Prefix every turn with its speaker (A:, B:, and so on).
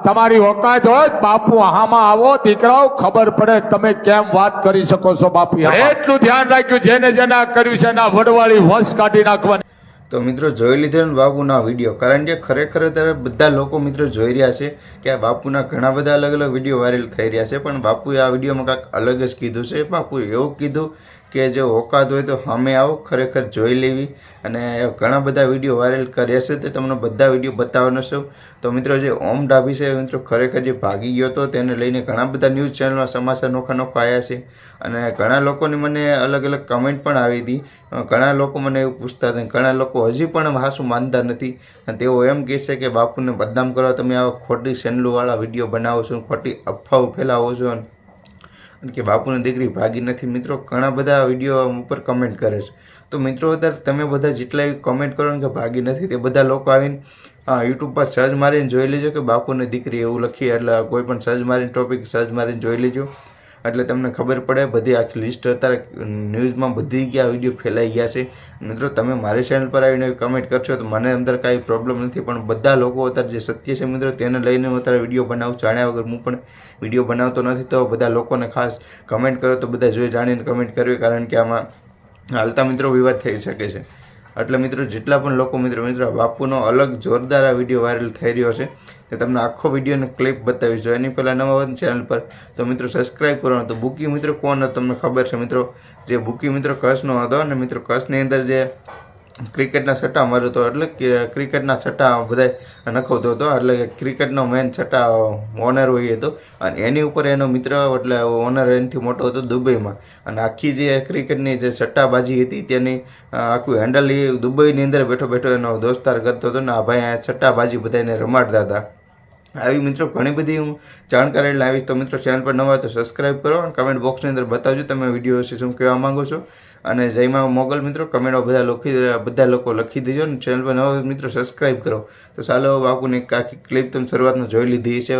A: તમારી ઓકાત હોય બાપુ આમાં આવો દીકરાઓ ખબર પડે તમે કેમ વાત કરી શકો છો બાપુ એટલું ધ્યાન રાખ્યું જેને જેને કર્યું છે એના વડવાળી વંશ કાઢી નાખવાની.
B: તો મિત્રો જોઈ લીધો ને બાપુના વિડીયો, કારણ કે ખરેખર અત્યારે બધા લોકો મિત્રો જોઈ રહ્યા છે કે આ બાપુના ઘણા બધા અલગ અલગ વિડીયો વાયરલ થઈ રહ્યા છે, પણ બાપુએ આ વિડીયોમાં કાંઈક અલગ જ કીધું છે. બાપુએ એવું કીધું કે જો ઓકાત હોય તો સામે આવો, ખરેખર જોઈ લેવી. અને ઘણા બધા વિડીયો વાયરલ કર્યા છે તે તમને બધા વિડીયો બતાવવાનો છું. તો મિત્રો જે ઓમ ડાભી છે મિત્રો ખરેખર જે ભાગી ગયો હતો તેને લઈને ઘણા બધા ન્યૂઝ ચેનલમાં સમાચાર નોખા નોખા આવ્યા છે, અને ઘણા લોકોની મને અલગ અલગ કમેન્ટ પણ આવી હતી. ઘણા લોકો મને એવું પૂછતા હતા, ઘણા લોકો હજી પણ હાસું માનતા નથી, અને તેઓ એમ કહે છે કે બાપુને બદનામ કરવા તમે આવા ખોટી ચેનલોવાળા વિડીયો બનાવો છો, ખોટી અફવાઓ ફેલાવો છો, અને કે બાપુની દીકરી ભાગી નથી. મિત્રો ઘણા બધા વિડીયો ઉપર કમેન્ટ કરે છે. તો મિત્રો અત્યારે તમે બધા જેટલા કમેન્ટ કરો ને કે ભાગી નથી, તે બધા લોકો આવીને યુટ્યુબ પર સર્ચ મારીને જોઈ લેજો કે બાપુની દીકરી એવું લખી, એટલે કોઈ પણ સર્ચ મારીને ટોપિક સર્ચ મારીને જોઈ લેજો, એટલે તમને ખબર પડે. બધી આખી લિસ્ટ અત્યારે ન્યૂઝમાં બધી ગયા વિડીયો ફેલાઈ ગયા છે. મિત્રો તમે મારી ચેનલ પર આવીને કમેન્ટ કરશો તો મને અંદર કાંઈ પ્રોબ્લેમ નથી, પણ બધા લોકો અત્યારે જે સત્ય છે મિત્રો તેને લઈને હું અત્યારે વિડીયો બનાવું, જાણ્યા વગર હું પણ વિડીયો બનાવતો નથી. તો બધા લોકોને ખાસ કમેન્ટ કરો તો બધા જોઈ જાણીને કમેન્ટ કરવી, કારણ કે આમાં હાલતા મિત્રો વિવાદ થઈ શકે છે. એટલે મિત્રો જેટલા પણ લોકો મિત્રો બાપુનો અલગ જોરદાર આ વિડીયો વાયરલ થઈ રહ્યો છે, તે તમને આખો વિડીયોને ક્લિપ બતાવીશ. જો એની પહેલાં નવા હોય ચેનલ પર તો મિત્રો સબસ્ક્રાઈબ કરવાનો. તો બુકી મિત્રો કોણ હતો તમને ખબર છે મિત્રો, જે બુકી મિત્રો કચ્છનો હતો, અને મિત્રો કચ્છની અંદર જે ક્રિકેટના છટ્ટા મારતો, એટલે ક્રિકેટના છટ્ટા બધા નખવતો હતો, એટલે ક્રિકેટનો મેન છટ્ટા ઓનર હોય હતો, અને એની ઉપર એનો મિત્ર એટલે ઓનર એનાથી મોટો હતો દુબઈમાં, અને આખી જે ક્રિકેટની જે સટ્ટાબાજી હતી તેની આખું હેન્ડલ એ દુબઈની અંદર બેઠો બેઠો એનો દોસ્તાર કરતો હતો, ને આ ભાઈ આ સટ્ટાબાજી બધાને રમાડતા હતા. આવી મિત્રો ઘણી બધી હું જાણકારી લાવીશ. તો મિત્રો ચેનલ પર નવા તો સબસ્ક્રાઈબ કરો, અને કમેન્ટ બોક્સની અંદર બતાવજો તમે વિડીયો વિશે શું કહેવા માંગો છો. અને જયમાં મોગલ મિત્રો કમેન્ટો બધા લોકો લખી દેજો, અને ચેનલ પર નવા મિત્રો સબસ્ક્રાઈબ કરો. તો ચાલો બાપુની આખી ક્લિપ તમે શરૂઆતમાં જોઈ લીધી છે.